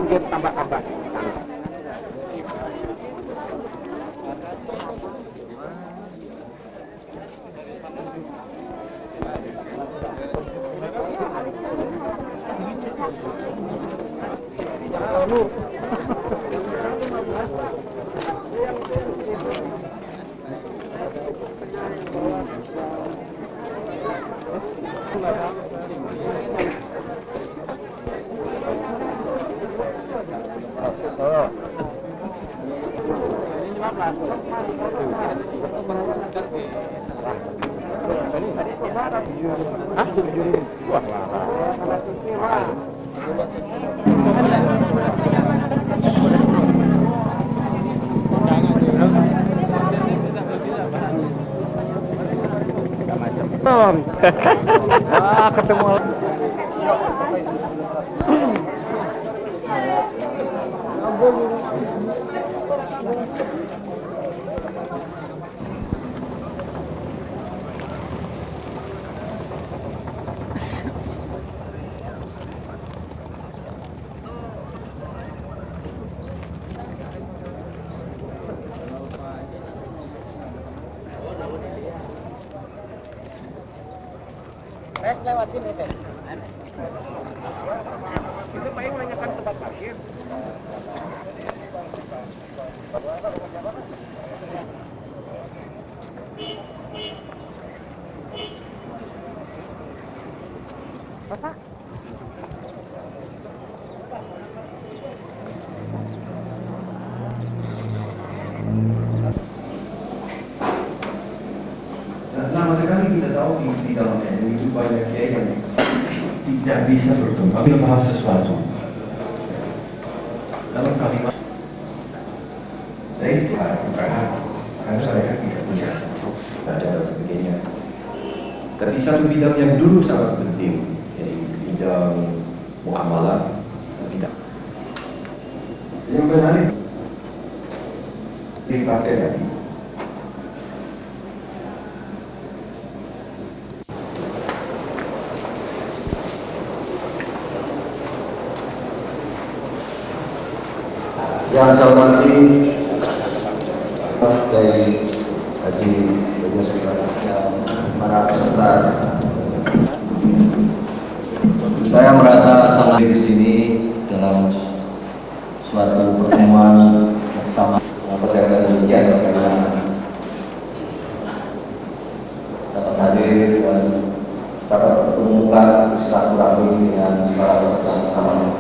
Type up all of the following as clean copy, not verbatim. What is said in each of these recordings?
pinggir tambak abad. Wah, ketemu Pes lewat sini, Pes. Itu Pak yang menanyakan tempat parkir. Bapak. Lama sekali kita tahu di dalam NU itu banyak kiai yang tidak bisa berkembang membahas sesuatu dalam kalimat. Saya itu berharap karena mereka tidak punya baca dan sebagainya. Tapi satu bidang yang dulu sangat penting, yaitu bidang muamalah, tidak. Yang menarik dipakai lagi. Yang saya hormati dari Haji para peserta, saya merasa sangat di sini dalam suatu pertemuan pertama. Kenapa saya katakan demikian? Karena dapat hadir dan dapat pertemukan silaturahmi dengan para peserta taman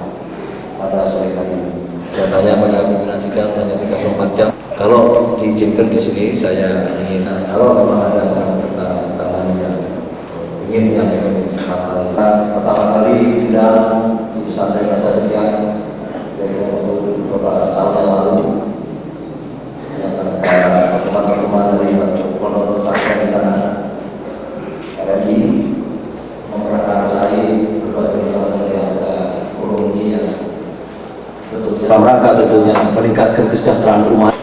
pada sore hari ini. Jatahnya mengombinasikan hanya 34 jam. Kalau diizinkan di sini, saya ingin kalau memang ada peserta taman yang ingin menyampaikan hal pertama kali undang Ibu Santri Masa Sekian dari beberapa tahun yang lalu yang ada teman-teman dari pondok pesantren di sana RMI memperkasai berbagai teman yang ada ekonomi yang dalam rangka tentunya meningkatkan kesejahteraan umat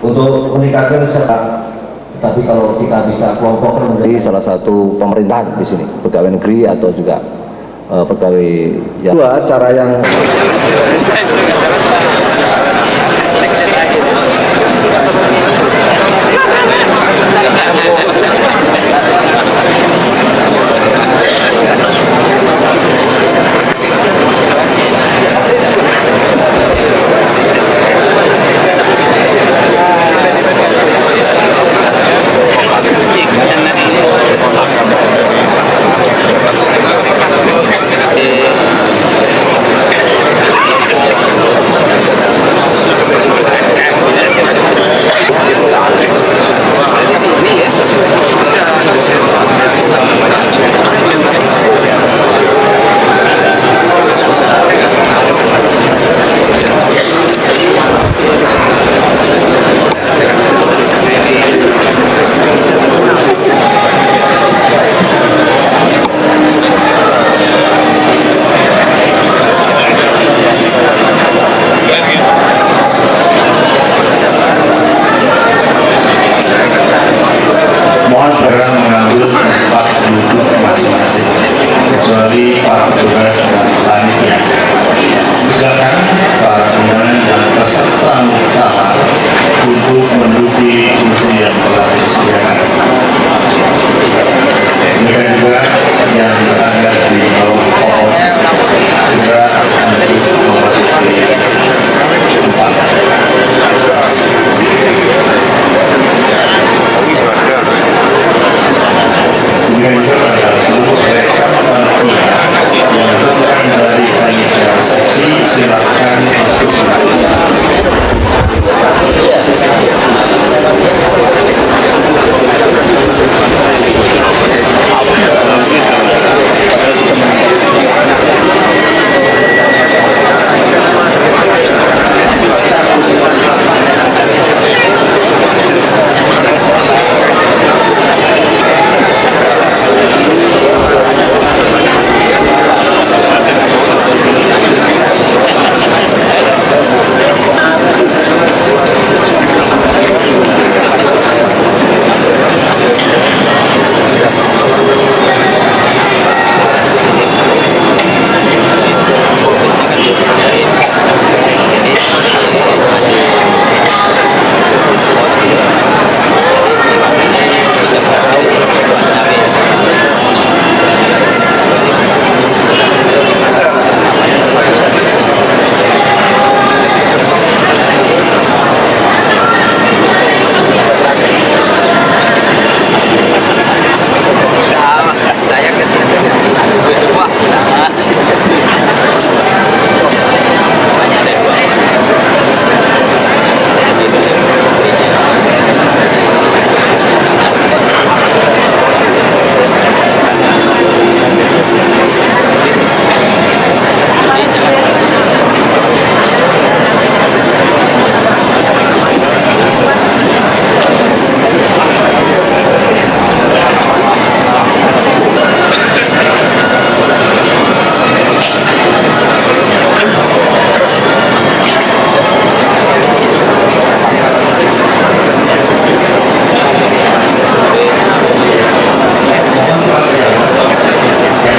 untuk meningkatkan kesejahteraan. Tapi kalau kita bisa kelompokkan menjadi salah satu pemerintahan di sini, pegawai negeri atau juga pegawai yang dua cara yang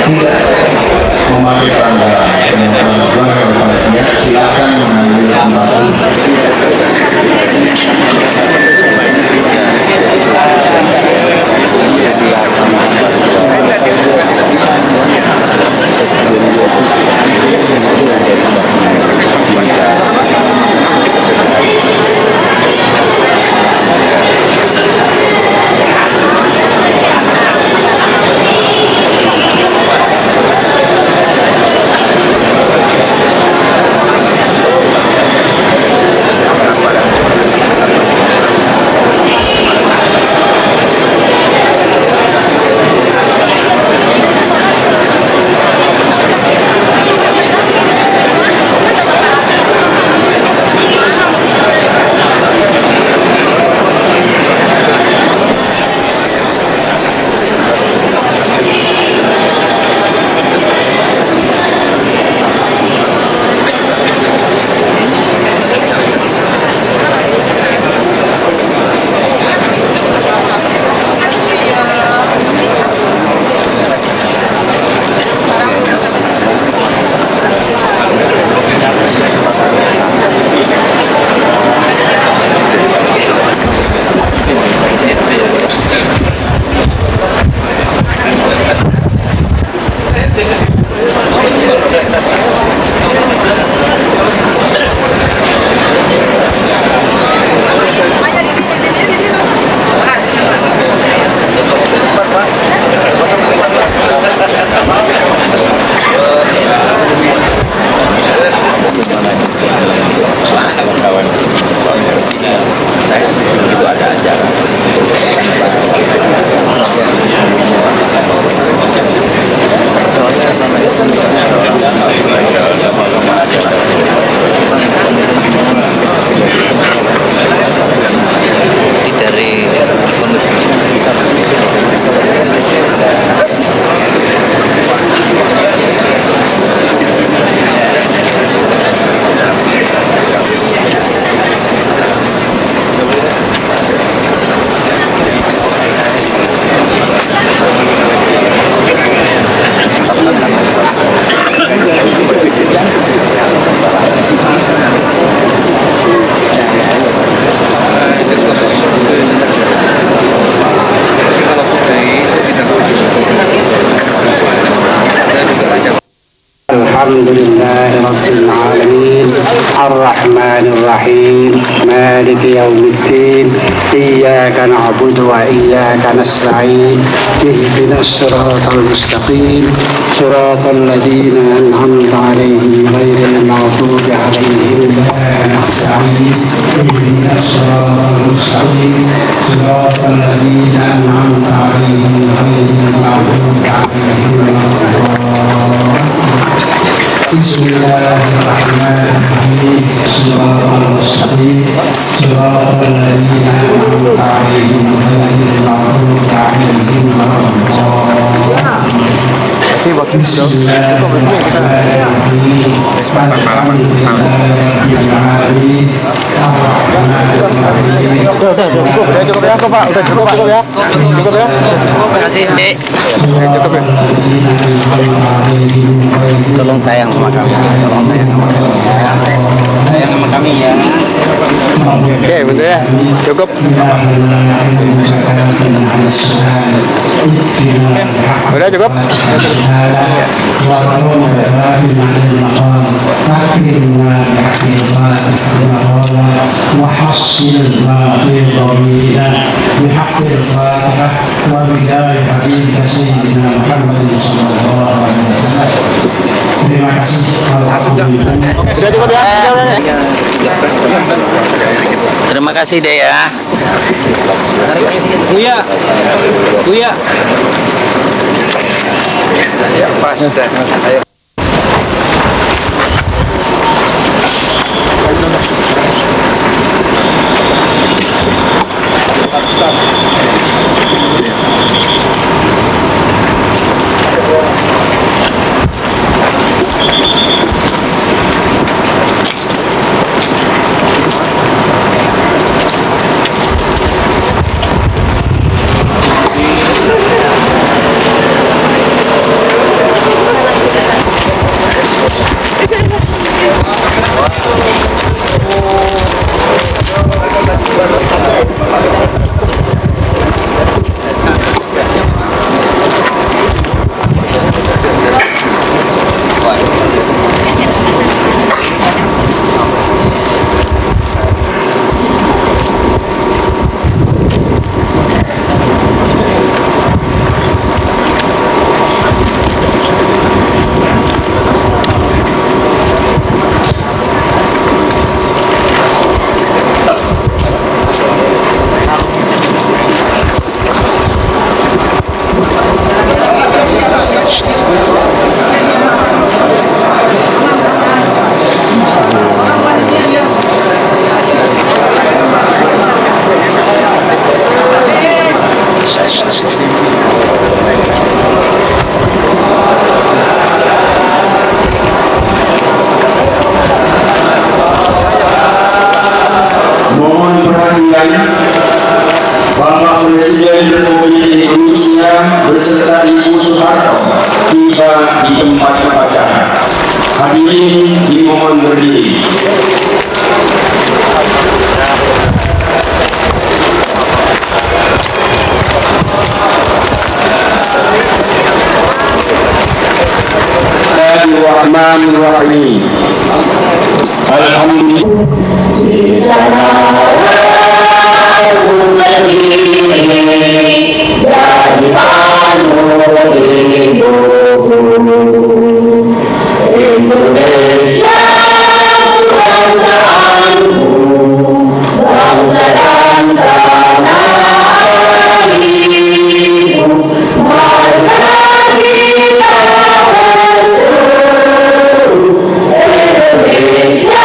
tidak memakai pelanggaran silakan mengambil tempat. الحمد لله رب العالمين الرحمن الرحيم مالك يوم الدين إياك نعبد وإياك نستعين اهدنا الصراط المستقيم صراط الذين أنعمت عليهم غير المغضوب عليهم ولا نستعين اهدنا الصراط المستقيم صراط الذين أنعمت عليهم غير المغضوب عليهم ولا الضالين. بسم الله الرحمن الرحيم صراط المستقيم صراط الذين أنعمت عليهم غير المغضوب عليهم ولا الضالين. بسم الله الرحمن الرحيم الحمد لله رب العالمين الرحمن الرحيم. Cukup ya, Pak. Udah cukup ya. Cukup ya. Terima kasih, Dek. Tolong sayang sama kami. Tolong sayang sama kami. Sayang sama kami ya. Oke, betul ya. Cukup. Udah cukup. وحصل ما في ضميرنا بحق الفاتحة وبجاه حبيبك سيدنا محمد صلى الله عليه وسلم. Terima kasih. Sudah cukup ya. Terima kasih, Dek ya. Buya. Buya. Ya, pas. Ayo. beserta Ibu Soeharto tiba di tempat upacara. Hadirin dimohon berdiri. Bismillahirrahmanirrahim. Indonesia bangsaanku, bangsa dan tanah airku, marilah kita berseru, Indonesia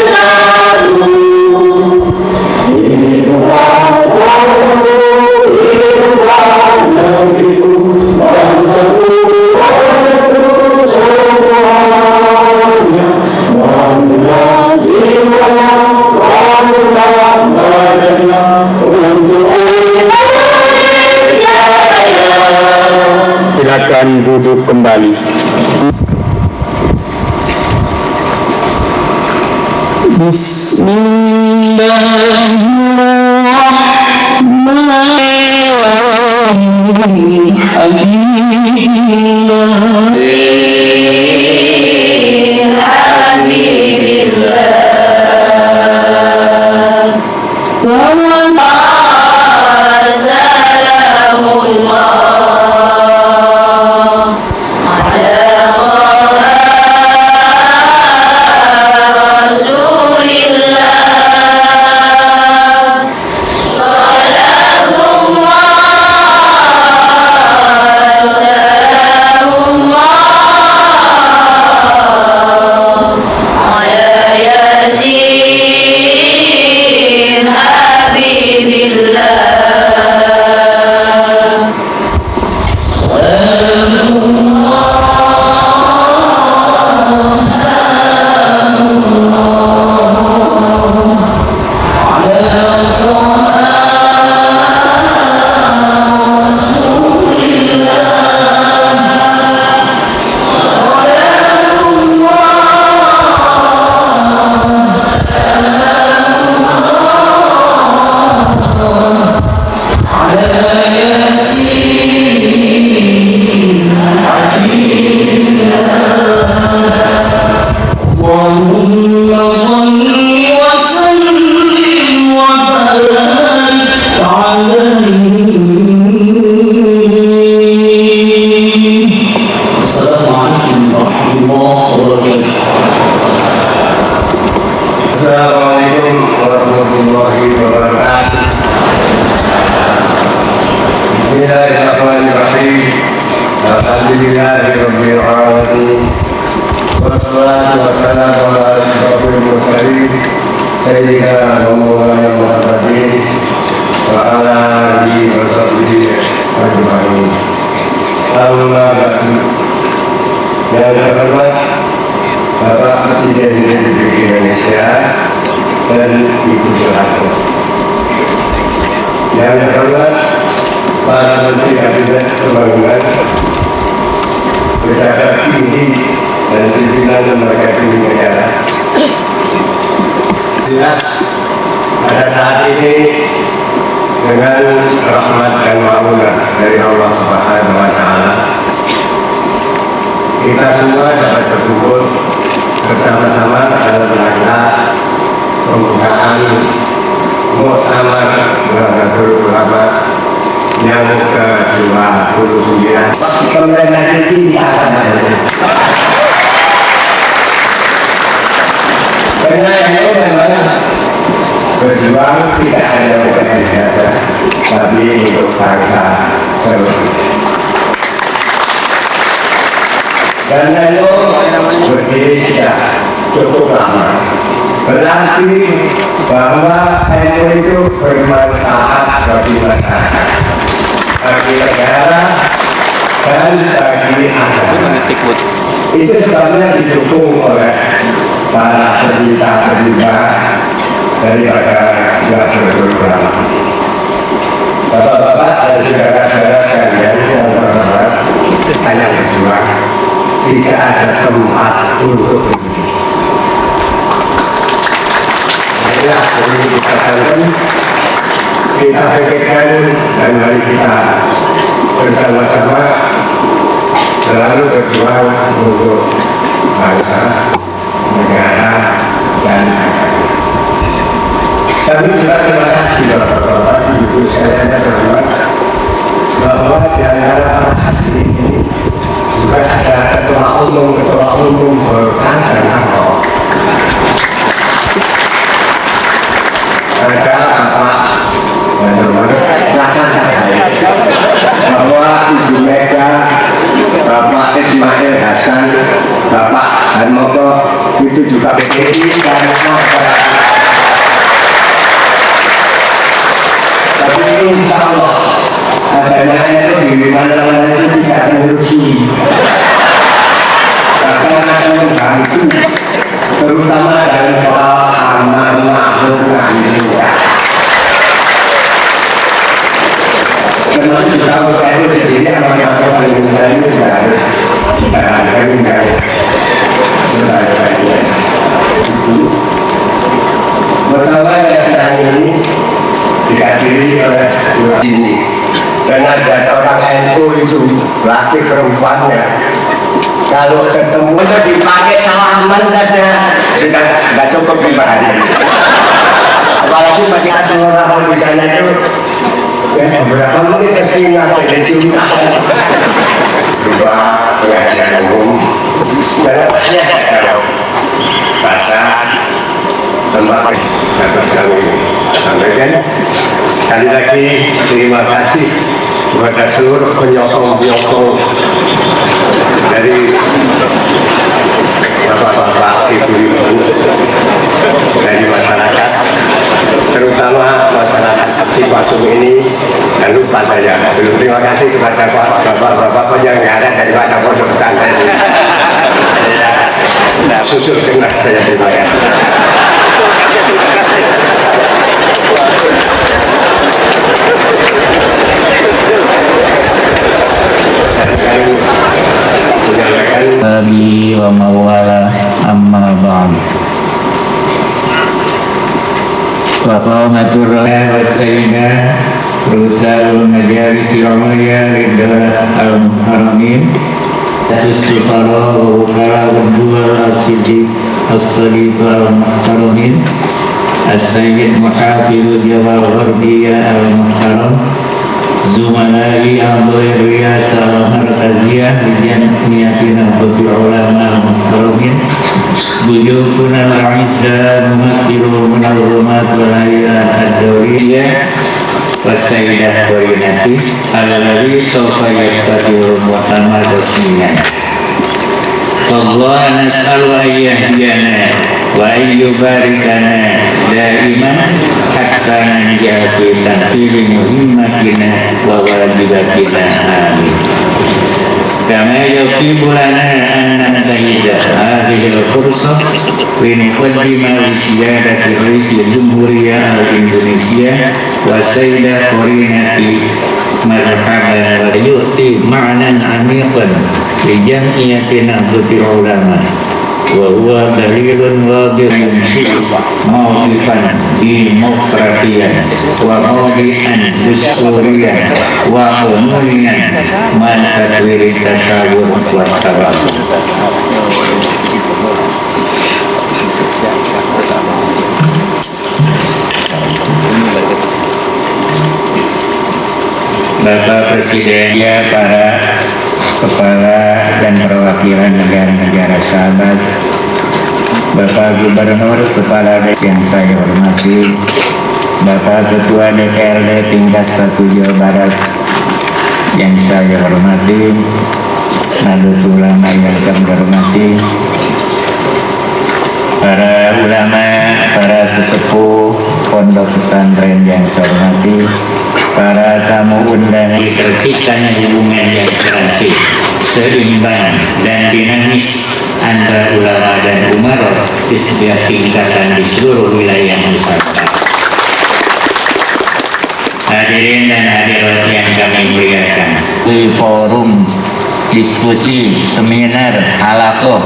bersatu. Hiduplah negeriku, bangsaku, Silakan duduk kembali. Assalamualaikum warahmatullahi wabarakatuh. Bismillahirrahmanirrahim. Alhamdulillahirabbil alamin. Wassalatu wassalamu ala asyrofil mursalin sayyidina wa maulana Muhammadin wa ala alihi wa sahbihi ajma'in. Amma ba'du. Yang terhormat Bapak Presiden Republik Indonesia dan Ibu Soeharto, yang terhormat para Menteri Kabinet Pembangunan, pejabat tinggi dan pimpinan lembaga tinggi negara. Pada saat ini dengan rahmat dan ma'unah dari Allah Subhanahu wa Ta'ala, kita semua dapat berkumpul bersama-sama dalam rangka pembukaan Muktamar Nahdlatul Ulama yang ke-29. Pemerintah cinta sama karena itu memang berjuang tidak hanya untuk Indonesia, tapi untuk bangsa seluruhnya. Dan itu berdiri sudah cukup lama. Berarti bahwa NU itu bermanfaat bagi masyarakat, bagi negara, dan bagi agama. Itu sebabnya didukung oleh para pecinta-pecinta daripada Nahdlatul Ulama. Bapak-bapak dan saudara-saudara sekalian yang terhormat, hanya berdua, tidak ada tempat untuk berdiri. Inilah yang dikatakan, kita pikirkan dan mari kita bersama-sama selalu berjuang untuk bangsa, negara, dan agama. Kami juga terima kasih Bapak-bapak, Ibu sekalian yang terhormat, bahwa di antara para hadirin ini juga ada ketua umum Golkar dan Ahok. Ada Bapak yang terhormat, rasa saya bahwa Ibu Mega, Bapak Ismail Hasan, Bapak Harmoko itu juga PDI dan masyarakat. Tapi insya Allah adanya itu di mana-mana itu tidak menyusui, bahkan akan membantu, terutama dalam soal aman makhluk juga. Memang juga itu sendiri aman-aman perlindungan itu juga harus kita lakukan dengan sebaik-baiknya. Pertama yang sekarang ini dihadiri oleh dua sini dengan jatah orang NU itu laki perempuannya, kalau ketemu itu dipakai salaman saja sudah nggak cukup 5 hari, apalagi pakai asal di sana itu ya beberapa menit kesini jadi cinta dua pengajian umum dan banyak jauh pasar tempat dapat kami sampaikan. Sekali lagi terima kasih kepada seluruh penyokong-penyokong dari bapak-bapak, ibu-ibu dari masyarakat, terutama masyarakat Cipasung ini. Dan lupa saya belum terima kasih kepada bapak-bapak penyelenggara daripada pondok pesantren ini. Susul kena saya terima kasih. Nabi wa mawala amma ba'd. Wa qamatur wa sayyidina Rusalul Majalisi Ramaya Ridha Al-Muharramin As-Sufara wa Wukara wa Duwal As-Siddiq As-Salifah Al-Muharramin As-Sayyid Muhafidhu Jawal Gharbiyah Al-Muharram Zumalai Al-Doir Riyasa Al-Markaziyah Lijamiyatina Bati Ulama Al-Muharramin Bujufuna Al-Izzah Mumaktiru Munarrumat Walailah Ad-Dawriyah Wasaidah Korinati Al-Lari Sofa Yaktadiru Muhammad Rasmiyan Allah nas'alu ayyahdiyana wa ayyubarikana daiman hatta nanjah fi tanfiri muhimmatina wa wajibatina amin. Kama yaqibu lana an nantahiza hadhihi al-fursah li nuqaddima li siyadati Raisi Jumhuriyah Al-Indonesia wa sayyidah Korinati marhaban wa yu'ti ma'nan amiqan li jam'iyatina Bati Ulama wa huwa dalilun wadihun mawqifan demokratiyan wa mawdi'an dusturiyan wa umumiyan man tatwiri tasyawur wa tawabur. Bapak Presiden, ya para kepala dan perwakilan negara-negara sahabat, Bapak Gubernur, Kepala Daerah yang saya hormati, Bapak Ketua DPRD tingkat 1 Jawa Barat yang saya hormati, Nahdlatul Ulama yang kami hormati, para ulama, para sesepuh pondok pesantren yang saya hormati, para tamu undangan, terciptanya hubungan yang serasi, seimbang dan dinamis antara ulama dan umarok di setiap tingkatan di seluruh wilayah Nusantara. Hadirin dan hadirat yang kami muliakan, di forum diskusi, seminar, halakoh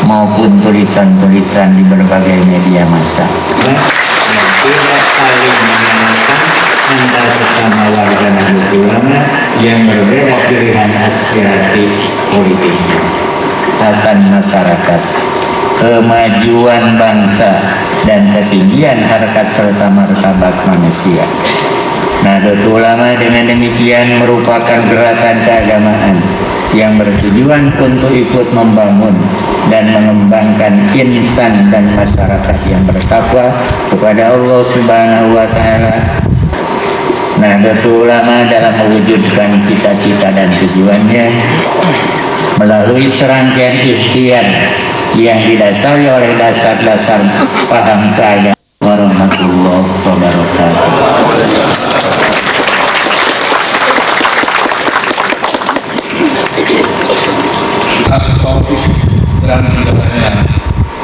maupun tulisan-tulisan di berbagai media massa yang tidak saling menyamakan antara sesama warga Nahdlatul Ulama yang berbeda pilihan aspirasi politiknya. Kesehatan masyarakat, kemajuan bangsa, dan ketinggian harkat serta martabat manusia. Nahdlatul Ulama dengan demikian merupakan gerakan keagamaan yang bertujuan untuk ikut membangun dan mengembangkan insan dan masyarakat yang bertakwa kepada Allah Subhanahu wa Ta'ala. Nahdlatul Ulama dalam mewujudkan cita-cita dan tujuannya melalui serangkaian ikhtiar yang didasari oleh dasar-dasar paham keagamaan. Warahmatullahi wabarakatuh. Taufik dan hidayahnya,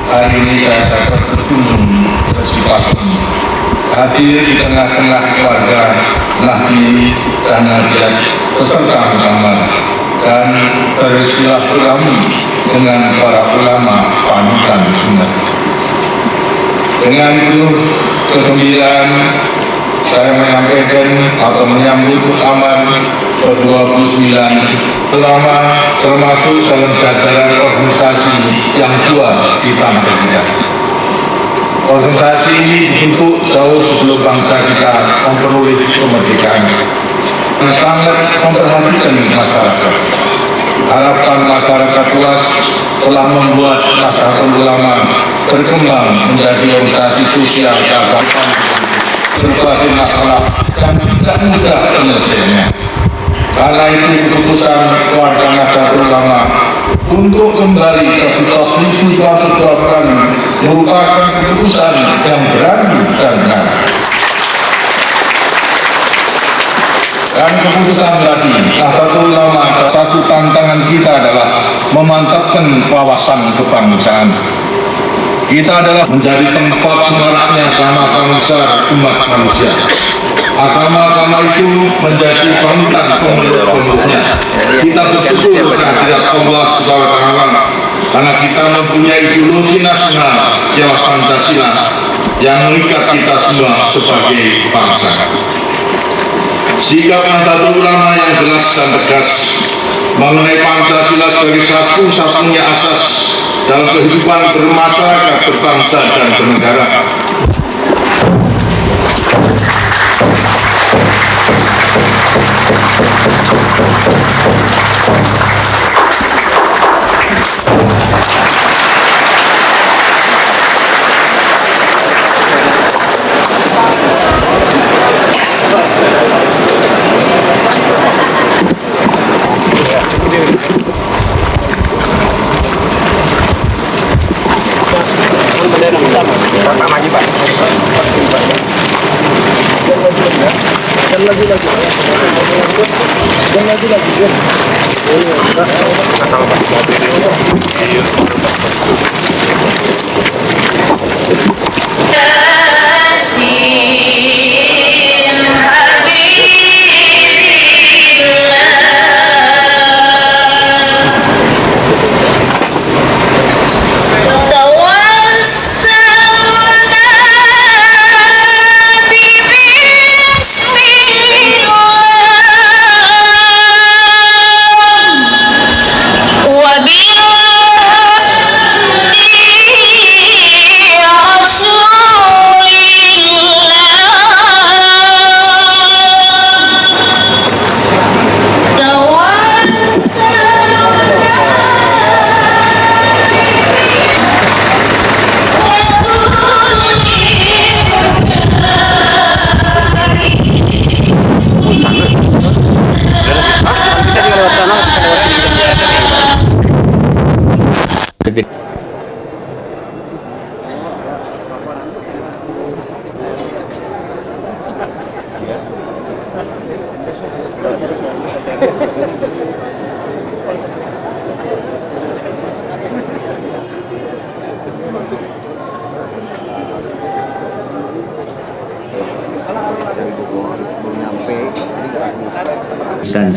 hari ini saya dapat berkunjung ke Cipasung, hadir di tengah-tengah keluarga Nahdi dan Nahdiat beserta ulama, dan bersilaturahmi dengan para ulama panutan umat. Dengan penuh kegembiraan saya menyampaikan atau menyambut aman ke-29 ulama termasuk dalam jajaran organisasi yang tua di bangsa kita. Organisasi ini dibentuk jauh sebelum bangsa kita memperoleh kemerdekaan dan sangat memperhatikan masyarakat. Harapan masyarakat luas telah membuat Nahdlatul Ulama berkembang menjadi organisasi sosial keagamaan berbagai masalah yang tidak mudah penyelesaiannya. Karena itu keputusan keluarga Nahdlatul Ulama untuk kembali ke fitrah 1928 merupakan keputusan yang berani dan benar. Dan keputusan tadi Nahdlatul Ulama, satu tantangan kita adalah memantapkan wawasan kebangsaan. Kita adalah menjadi tempat semaraknya agama besar umat manusia. Agama-agama itu menjadi panutan pemeluk-pemeluknya. Kita bersyukur kehadirat Allah Subhanahu wa Ta'ala karena kita mempunyai ideologi nasional ialah Pancasila yang mengikat kita semua sebagai bangsa. Sikap Nahdlatul Ulama yang jelas dan tegas mengenai Pancasila sebagai satu-satunya asas dalam kehidupan bermasyarakat, berbangsa, dan bernegara.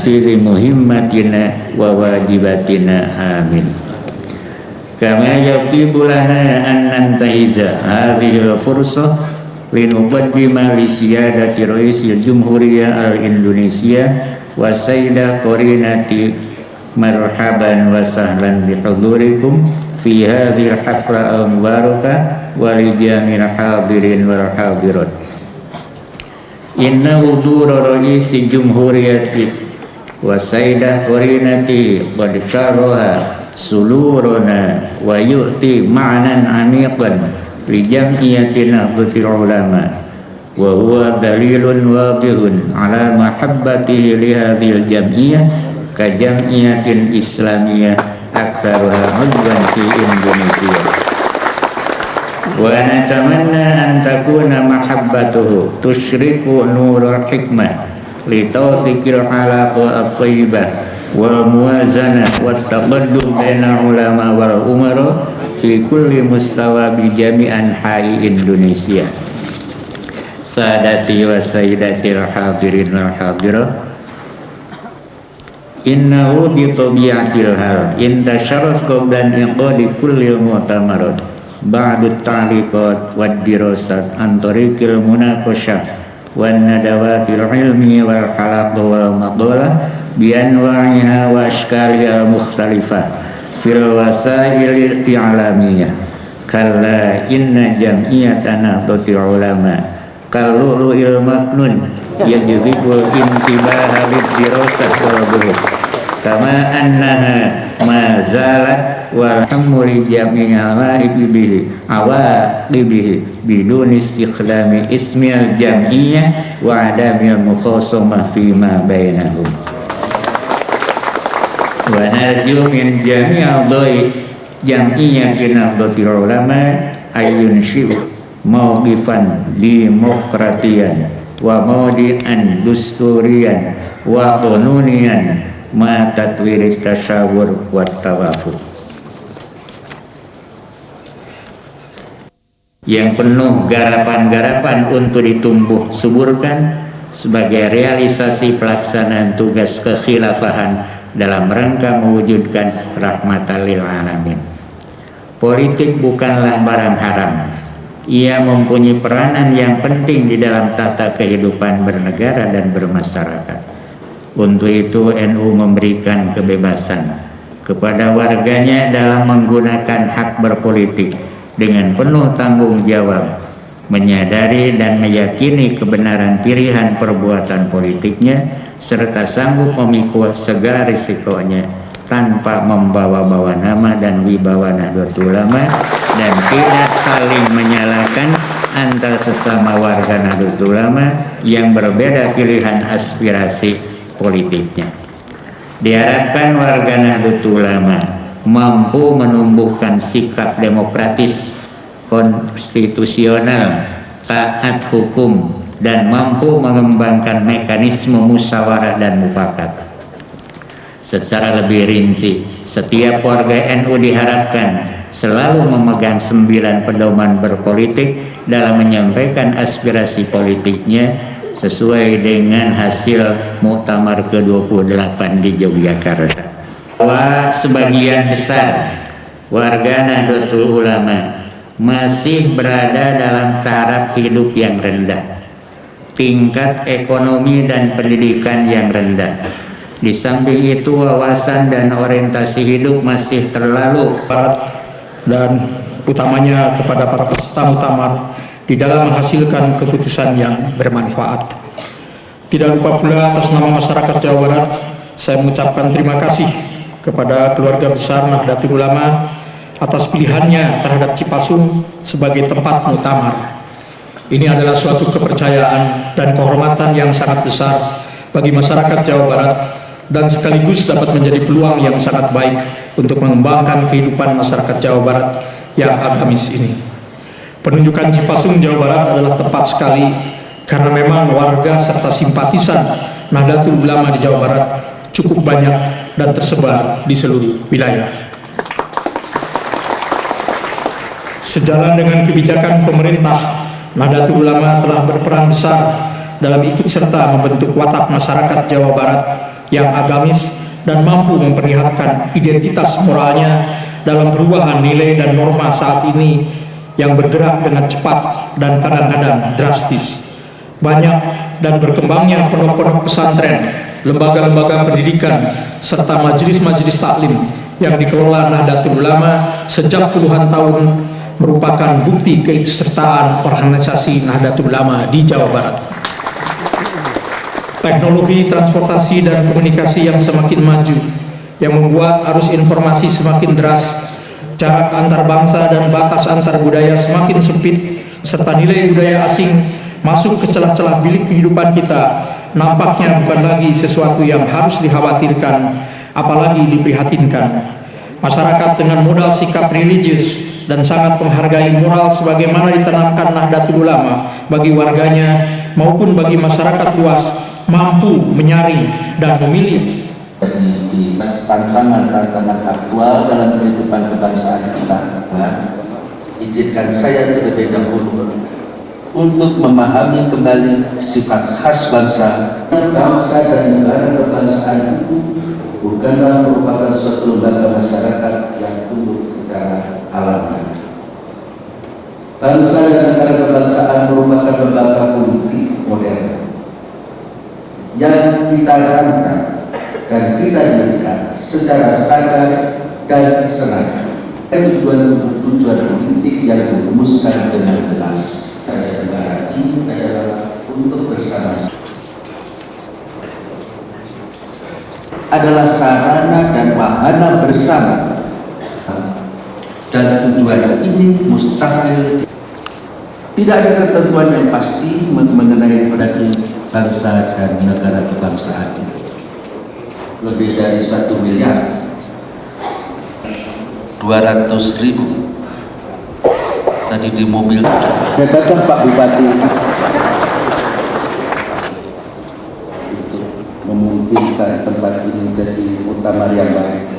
tanfizi muhimmatina wa wajibatina. Amin. Kama yatibu lana an nantahiza hadhil fursah linuqaddima li siyadati Raisil Jumhuriyah al-Indonesia wa sayyidah qarinati marhaban wa sahlan bihudurikum fi hadhil hafla al-mubarakah wa li jamil hadirin wal hadirat. Inna hudura Raisi Jumhuriyati wa sayyidah qarinati qad syaraha suluruna wa yu'ti ma'nan aniqan li jam'iyyati Nahdlatul Ulama wa huwa dalilun wadihun ala mahabbatihi li hadhil jam'iyyah ka jam'iyyatin islamiyah aktsaruha hubban fi Indonesia. Wa natamanna an takuna mahabbatuhu tusyriku nurul hikmah li tawfiqil halaqa at-thayyibah wal muwazanah wat taqaddum bainal ulama wal umara fi kulli mustawa bi jami'an hai Indonesia. Sadati wa sayyidatil hadirin wal hadirat, innahu bi tabi'atil hal intasyarat qablan iqadi kulli mu'tamarat ba'du ta'liqat wad dirasat an tariqil munaqasyah wan nadawatil ilmi wal halaq wal maqalah bi anwa'iha wa ashkaliha mukhtalifah fil wasail i'lamiyah. Kalla inna jam'iyatana Nahdlatul Ulama kallu'il maknun yajzibul intibaha lid dirasah wal buhut kama annaha ma zalat wal hammu li jami'a awaqibihi bidun istikhlami ismil jam'iyyah wa adamil mukhasamah fima bainahum. Wa narju min jami'al dhai jam'iyyati Nahdlatul Ulama ayun syi'u mawqifan demokratian wa mawdi'an dusturian wa qanunian ma tatwirit tasyawur wa tawafuq, yang penuh garapan-garapan untuk ditumbuh suburkan sebagai realisasi pelaksanaan tugas kekhilafahan dalam rangka mewujudkan rahmatan lil alamin. Politik bukanlah barang haram. Ia mempunyai peranan yang penting di dalam tata kehidupan bernegara dan bermasyarakat. Untuk itu NU memberikan kebebasan kepada warganya dalam menggunakan hak berpolitik dengan penuh tanggung jawab, menyadari dan meyakini kebenaran pilihan perbuatan politiknya, serta sanggup memikul segala risikonya tanpa membawa-bawa nama dan wibawa Nahdlatul Ulama dan tidak saling menyalahkan antara sesama warga Nahdlatul Ulama yang berbeda pilihan aspirasi politiknya. Diharapkan warga Nahdlatul Ulama mampu menumbuhkan sikap demokratis, konstitusional, taat hukum, dan mampu mengembangkan mekanisme musyawarah dan mufakat. Secara lebih rinci, setiap warga NU diharapkan selalu memegang 9 pedoman berpolitik dalam menyampaikan aspirasi politiknya sesuai dengan hasil Muktamar ke-28 di Yogyakarta. Bahwa sebagian besar warga Nahdlatul Ulama masih berada dalam taraf hidup yang rendah, tingkat ekonomi dan pendidikan yang rendah. Di samping itu wawasan dan orientasi hidup masih terlalu barat dan utamanya kepada para peserta muktamar di dalam menghasilkan keputusan yang bermanfaat. Tidak lupa pula atas nama masyarakat Jawa Barat, saya mengucapkan terima kasih kepada keluarga besar Nahdlatul Ulama atas pilihannya terhadap Cipasung sebagai tempat muktamar. Ini adalah suatu kepercayaan dan kehormatan yang sangat besar bagi masyarakat Jawa Barat dan sekaligus dapat menjadi peluang yang sangat baik untuk mengembangkan kehidupan masyarakat Jawa Barat yang agamis ini. Penunjukan Cipasung Jawa Barat adalah tepat sekali karena memang warga serta simpatisan Nahdlatul Ulama di Jawa Barat cukup banyak dan tersebar di seluruh wilayah. Sejalan dengan kebijakan pemerintah, Nahdlatul Ulama telah berperan besar dalam ikut serta membentuk watak masyarakat Jawa Barat yang agamis dan mampu memperlihatkan identitas moralnya dalam perubahan nilai dan norma saat ini yang bergerak dengan cepat dan kadang-kadang drastis. Banyak dan berkembangnya pondok-pondok pesantren, lembaga-lembaga pendidikan, serta majelis-majelis taklim yang dikelola Nahdlatul Ulama sejak puluhan tahun merupakan bukti keikutsertaan organisasi Nahdlatul Ulama di Jawa Barat. Teknologi transportasi dan komunikasi yang semakin maju, yang membuat arus informasi semakin deras, jarak antar bangsa dan batas antar budaya semakin sempit, serta nilai budaya asing masuk ke celah-celah bilik kehidupan kita, nampaknya bukan lagi sesuatu yang harus dikhawatirkan, apalagi diprihatinkan. Masyarakat dengan modal sikap religius dan sangat menghargai moral sebagaimana ditanamkan Nahdlatul Ulama bagi warganya maupun bagi masyarakat luas, mampu menyaring dan memilih. Di tantangan-tantangan aktual dalam kehidupan kebangsaan kita, izinkan saya terlebih dahulu untuk memahami kembali sifat khas bangsa dan negara kebangsaan itu bukanlah merupakan suatu lembaga masyarakat yang tumbuh secara alami. Bangsa dan negara kebangsaan merupakan lembaga politik modern yang kita rancang dan kita dirikan secara sadar dan sengaja. Tujuan politik yang dirumuskan dengan jelas. Negara ini adalah untuk bersama-sama, adalah sarana dan wahana bersama, dan tujuan ini mustahil. Tidak ada ketentuan yang pasti mengenai proyeksi bangsa dan negara kebangsaan. Lebih dari 1 miliar 200.000 tadi di mobil. Katakan Pak Bupati memungkinkan tempat ini jadi muktamar yang baik.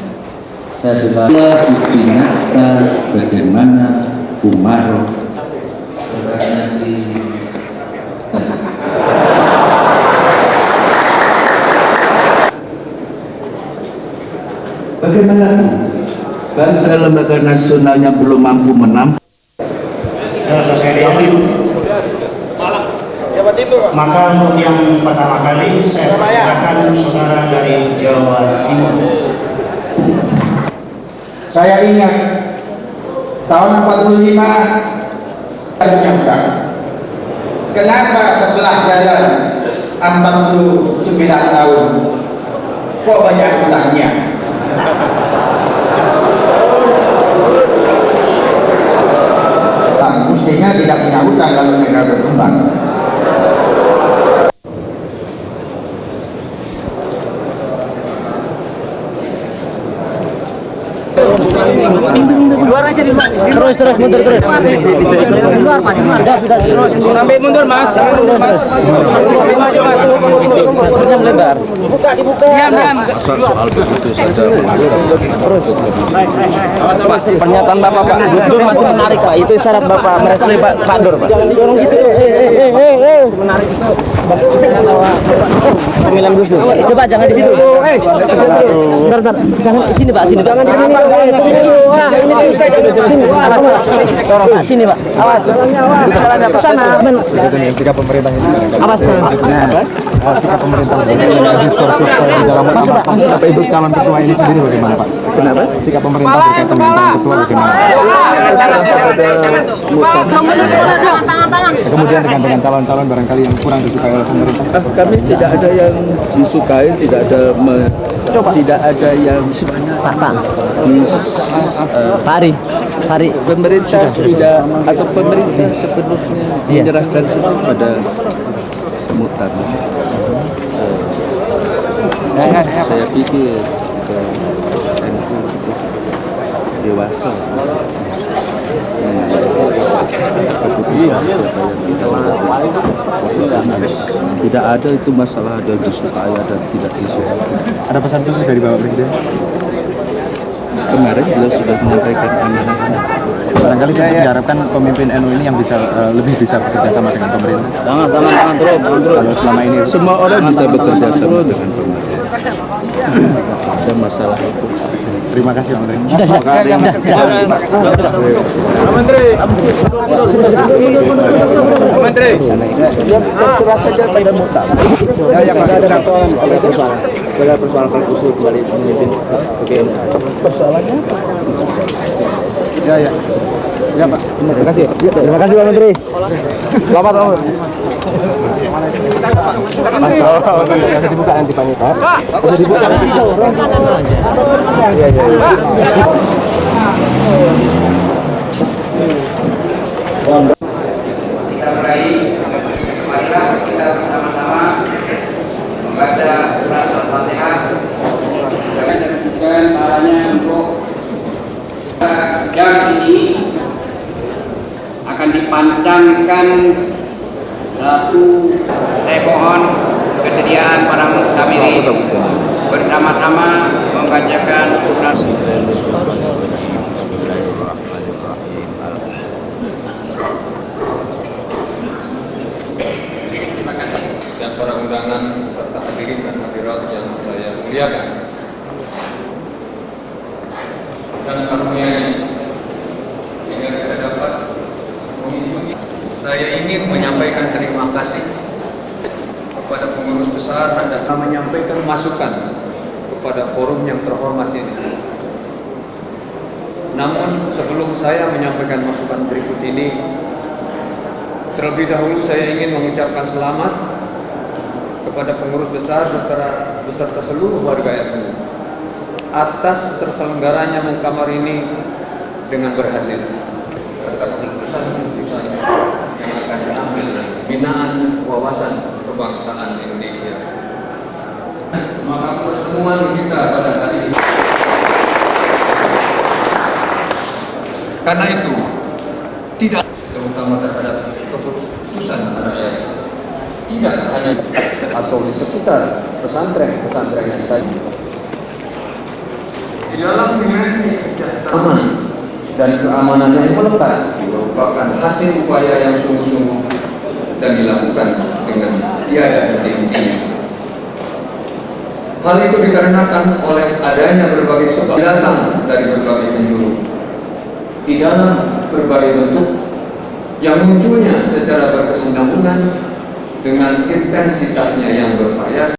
Saya juga diingatkan bagaimana Umaroh bagaimana bangsa lembaga nasionalnya belum mampu menampung. Maka untuk yang pertama kali saya persilakan saudara dari Jawa Timur. Saya ingat tahun 45 ternyata kenapa setelah jalan 49 tahun kok banyak utangnya? Mestinya tidak punya utang kalau negara berkembang. Luar aja di luar. Terus mundur terus. Di luar Pak, di luar. Terus sampai mundur Mas. Terus. Maksudnya melebar. Dibuka. Diam. Soal begitu saja. Terus. Pak, pernyataan Bapak Pak Gus Dur masih menarik Pak. Itu syarat Bapak merestui Pak Dur Pak. Dorong gitu. Menarik. Pemilihan Gus Dur. Coba jangan di situ. Bentar. Jangan di sini Pak, sini Pak. Jangan di sini. Sini Pak, awas. Ke sana. Sikap pemerintah ini. Awas. Sikap pemerintah diskursus di dalam apa itu calon ketua ini sendiri bagaimana Pak? Kenapa? Sikap pemerintah berkaitan dengan calon ketua bagaimana? Kemudian dengan calon-calon barangkali yang kurang disukai oleh pemerintah. Kami tidak ada yang disukai, tidak ada yang Pari pemerintah tidak atau pemerintah sepenuhnya menyerahkan semua pada muktamar. Saya pikir NU dewasa tidak ada itu masalah ada disukai ada tidak disukai. Ada pesan khusus dari Bapak Presiden? Kemarin beliau sudah menyampaikan amanah. Barangkali kita diharapkan pemimpin NU ini yang lebih bisa bekerja sama dengan pemerintah. Tangan terus. Kalau selama ini semua orang bisa bekerja sama dengan pemerintah. Ada masalah itu. Terima kasih Pak Menteri. Pak Menteri. Pak Menteri. Terserah saja pada mutam. Yang ada persoalan usul kembali memimpin. Oke. Persoalannya? Ya. Ya Pak. Terima kasih. Terima kasih Pak Menteri. Selamat Pak. Bisa dibuka nanti Pak. Bisa dibuka. Iya. Kita mulai, marilah kita bersama-sama membaca surat Al-Fatihah. Kami tentukan caranya untuk jam ini akan dipantangkan satu. Saya mohon kesediaan para muktamiri bersama-sama membacakan surat. Dan para undangan serta hadirin dan hadirat yang saya muliakan dan karuniai, sehingga kita dapat mengikuti. Saya ingin menyampaikan terima kasih kepada pengurus besar dan menyampaikan masukan kepada forum yang terhormat ini. Namun sebelum saya menyampaikan masukan berikut ini, terlebih dahulu saya ingin mengucapkan selamat kepada pengurus besar beserta seluruh warga NU atas terselenggaranya muktamar ini dengan berhasil, serta keputusan-keputusan yang akan diambil dalam pembinaan wawasan kebangsaan Indonesia. Maka pertemuan kita pada hari ini, karena itu tidak terutama terhadap keputusan rakyat, tidak hanya atau di sekitar pesantren-pesantren yang saja. Di dalam dimensi kesejahteraan dan keamanan yang melekat merupakan hasil upaya yang sungguh-sungguh dan dilakukan dengan tiada henti-hentinya. Hal itu dikarenakan oleh adanya berbagai sebab datang dari berbagai penjuru di dalam berbagai bentuk yang munculnya secara berkesinambungan dengan intensitasnya yang bervariasi.